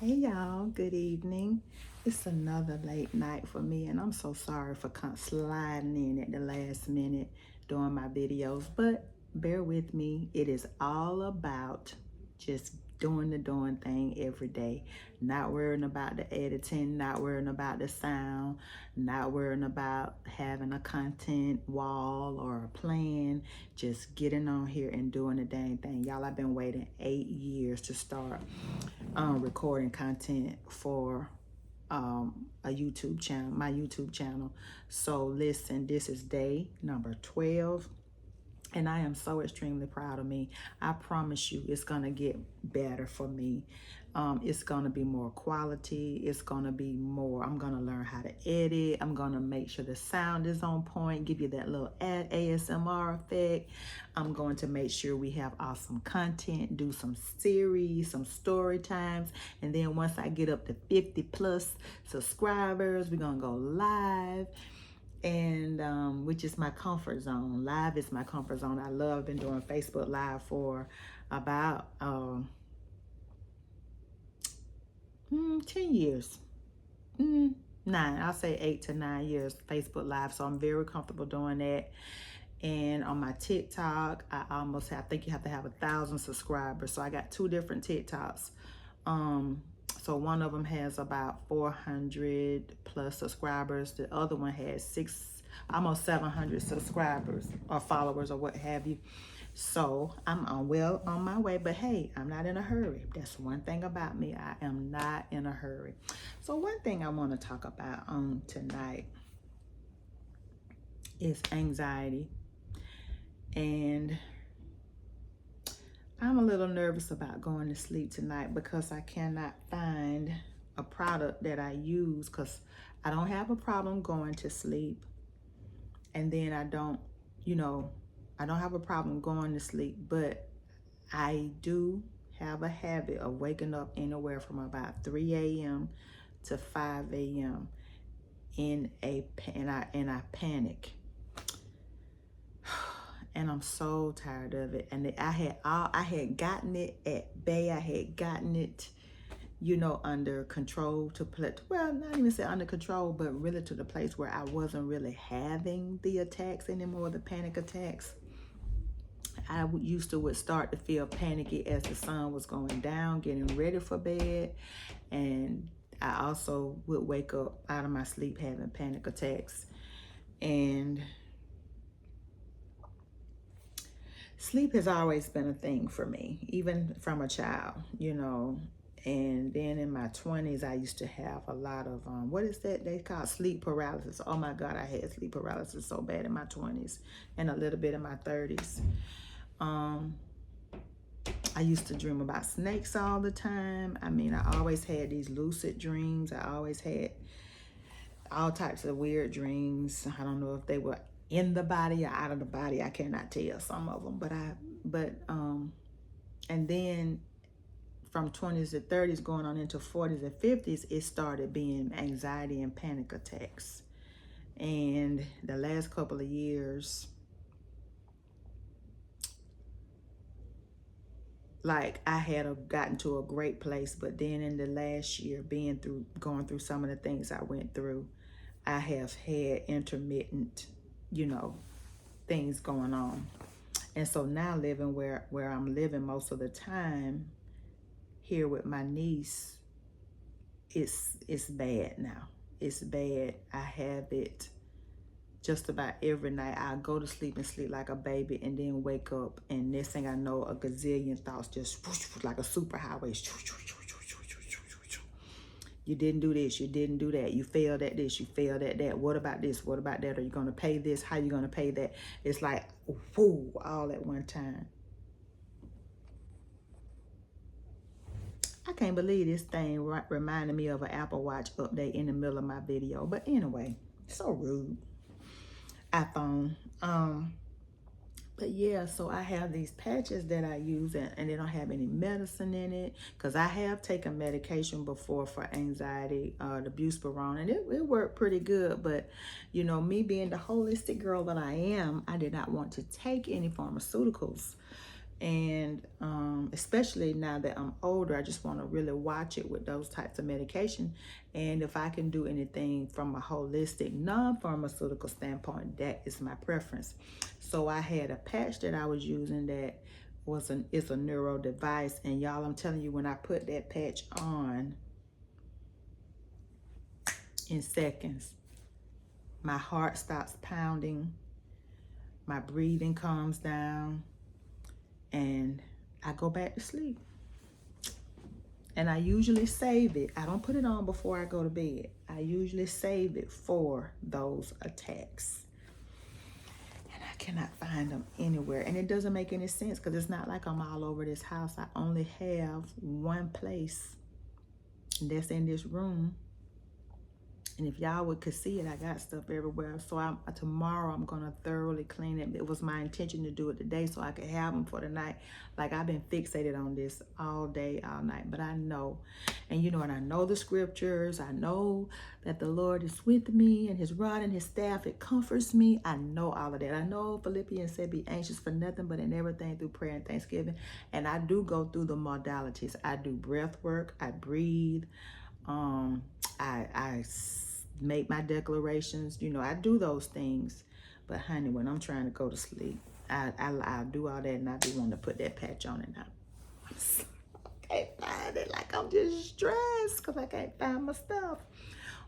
Hey y'all, good evening. It's another late night for me, and I'm so sorry for sliding in at the last minute doing my videos, but bear with me. It is all about just doing the doing thing every day, not worrying about the editing, not worrying about the sound, not worrying about having a content wall or a plan, just getting on here and doing the dang thing. Y'all, I've been waiting 8 years to start recording content for a YouTube channel, my YouTube channel. So listen, this is day number 12. And I am so extremely proud of me. I promise you it's going to get better for me. It's going to be more quality. It's going to be more. I'm going to learn how to edit. I'm going to make sure the sound is on point, give you that little ASMR effect. I'm going to make sure we have awesome content, do some series, some story times. And then once I get up to 50 plus subscribers, we're going to go live. And which is my comfort zone. Live is my comfort zone. I love been doing Facebook Live for about 10 years. 9, I'll say 8 to 9 years Facebook Live. So I'm very comfortable doing that. And on my TikTok, I think you have to have 1,000 subscribers. So I got 2 different TikToks. So one of them has about 400 plus subscribers. The other one has almost 700 subscribers or followers or what have you. So I'm well on my way, but hey, I'm not in a hurry. That's one thing about me. I am not in a hurry. So one thing I want to talk about on tonight is anxiety. And I'm a little nervous about going to sleep tonight because I cannot find a product that I use, because I don't have a problem going to sleep. And then I don't have a problem going to sleep, but I do have a habit of waking up anywhere from about 3 a.m. to 5 a.m. and I panic. And I'm so tired of it. And I had gotten it at bay. I had gotten it, under control not even say under control, but really to the place where I wasn't really having the attacks anymore, the panic attacks. I would start to feel panicky as the sun was going down, getting ready for bed. And I also would wake up out of my sleep having panic attacks. And sleep has always been a thing for me, even from a child, And then in my 20s, I used to have a lot of, what is that they call sleep paralysis. Oh my God, I had sleep paralysis so bad in my 20s and a little bit in my 30s. I used to dream about snakes all the time. I mean, I always had these lucid dreams. I always had all types of weird dreams. I don't know if they were in the body or out of the body. I cannot tell some of them, and then from 20s to 30s going on into 40s and 50s, it started being anxiety and panic attacks. And the last couple of years, like, I had gotten to a great place, but then in the last year, going through some of the things I went through, I have had intermittent, things going on. And so now living where I'm living most of the time here with my niece, it's bad now. It's bad. I have it just about every night. I go to sleep and sleep like a baby and then wake up, and next thing I know, a gazillion thoughts just whoosh, like a superhighway. You didn't do this, you didn't do that, you failed at this, you failed at that, what about this, what about that, are you going to pay this, how you going to pay that? It's like, whoo, all at one time. I can't believe this thing reminded me of an Apple Watch update in the middle of my video. But anyway, so rude. iPhone. But yeah, so I have these patches that I use, and they don't have any medicine in it, because I have taken medication before for anxiety, the buspirone, and it worked pretty good. But me being the holistic girl that I am, I did not want to take any pharmaceuticals And especially now that I'm older, I just want to really watch it with those types of medication. And if I can do anything from a holistic, non-pharmaceutical standpoint, that is my preference. So I had a patch that I was using that is a neuro device. And y'all, I'm telling you, when I put that patch on, in seconds, my heart stops pounding, my breathing calms down, and I go back to sleep. And I usually save it. I don't put it on before I go to bed. I usually save it for those attacks. And I cannot find them anywhere. And it doesn't make any sense because it's not like I'm all over this house. I only have one place, and that's in this room. And if y'all could see it, I got stuff everywhere. So tomorrow I'm going to thoroughly clean it. It was my intention to do it today so I could have them for the night. Like, I've been fixated on this all day, all night. But I know, and you know, and I know the scriptures. I know that the Lord is with me, and his rod and his staff, it comforts me. I know all of that. I know Philippians said, be anxious for nothing, but in everything through prayer and thanksgiving. And I do go through the modalities. I do breath work. I breathe. I make my declarations, you know, I do those things. But honey, when I'm trying to go to sleep, I'll do all that, and I do want to put that patch on it now. I can't find it. Like, I'm just stressed because I can't find my stuff.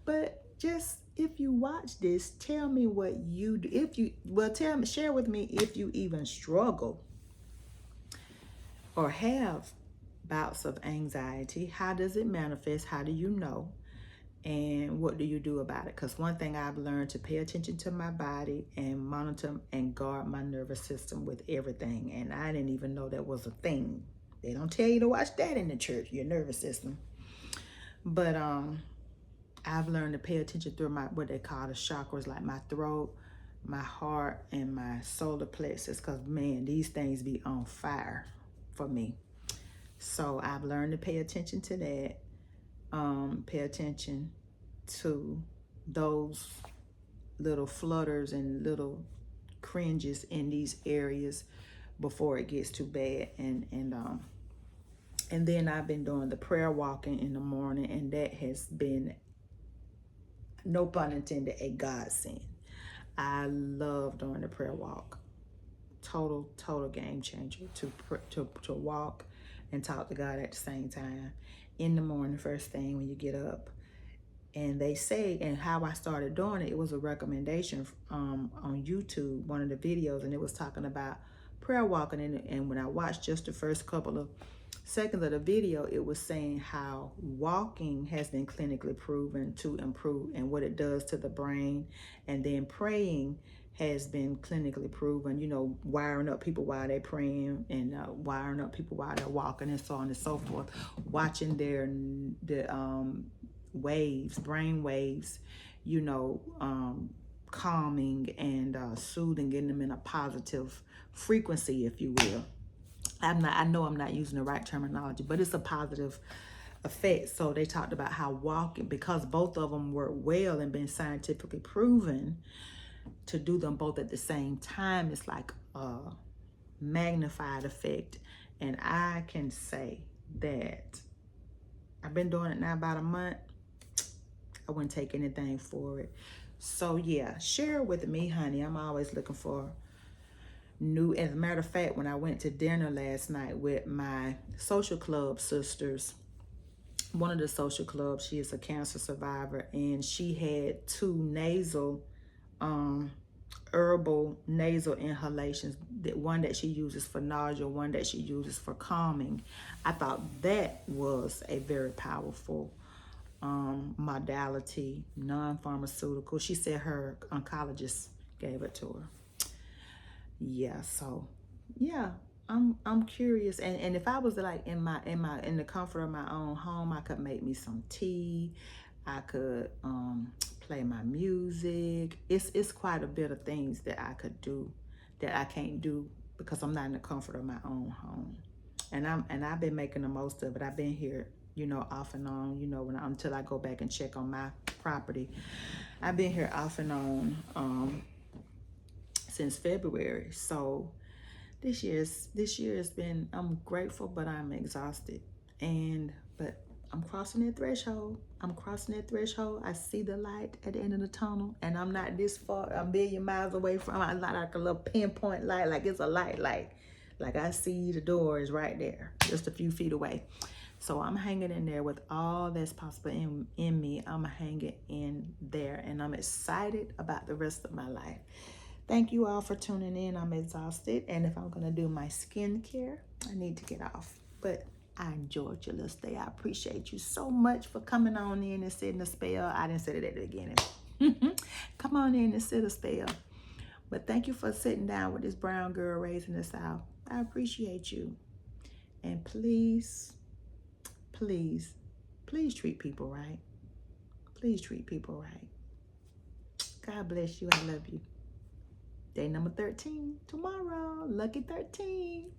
But just, if you watch this, tell me what you do. If you, well, share with me if you even struggle or have bouts of anxiety. How does it manifest? How do you know? And what do you do about it? Because one thing I've learned, to pay attention to my body and monitor and guard my nervous system with everything. And I didn't even know that was a thing. They don't tell you to watch that in the church, your nervous system. But I've learned to pay attention through my, what they call the chakras, like my throat, my heart, and my solar plexus. Because, man, these things be on fire for me. So I've learned to pay attention to that. Pay attention to those little flutters and little cringes in these areas before it gets too bad. And then I've been doing the prayer walking in the morning, and that has been, no pun intended, a godsend. I love doing the prayer walk. Total game changer to walk and talk to God at the same time in the morning, first thing when you get up. And they say, and how I started doing it, it was a recommendation on YouTube, one of the videos, and it was talking about prayer walking. And when I watched just the first couple of seconds of the video, it was saying how walking has been clinically proven to improve and what it does to the brain. And then praying has been clinically proven, you know, wiring up people while they're praying, and wiring up people while they're walking, and so on and so forth. Watching their waves, brain waves, you know, calming and soothing, getting them in a positive frequency, if you will. I know I'm not using the right terminology, but it's a positive effect. So they talked about how walking, because both of them work well and been scientifically proven to do them both at the same time, it's like a magnified effect. And I can say that I've been doing it now about a month. I wouldn't take anything for it. So yeah, share with me, honey. I'm always looking for new. As a matter of fact, when I went to dinner last night with my social club sisters, one of the social clubs, she is a cancer survivor, and she had 2 nasal herbal nasal inhalations, one that she uses for nausea, one that she uses for calming. I thought that was a very powerful modality, non-pharmaceutical. She said her oncologist gave it to her. Yeah, so yeah, I'm curious. And if I was like in the comfort of my own home, I could make me some tea. I could play my music. It's quite a bit of things that I could do that I can't do because I'm not in the comfort of my own home. And I've been making the most of it. I've been here, you know, off and on, you know, until I go back and check on my property. I've been here off and on since February. So this year has been, I'm grateful, but I'm exhausted. But I'm crossing that threshold. I'm crossing that threshold. I see the light at the end of the tunnel, and I'm not this far, a million miles away from it. I'm not like a little pinpoint light, like it's a light. Like I see the door is right there, just a few feet away. So I'm hanging in there with all that's possible in me. I'm hanging in there, and I'm excited about the rest of my life. Thank you all for tuning in. I'm exhausted, and if I'm gonna do my skincare, I need to get off. But I enjoyed your little stay. I appreciate you so much for coming on in and sitting a spell. I didn't say it at the beginning. Come on in and sit a spell. But thank you for sitting down with this brown girl raising us out. I appreciate you. And please, please, please treat people right. Please treat people right. God bless you. I love you. Day number 13 tomorrow. Lucky 13.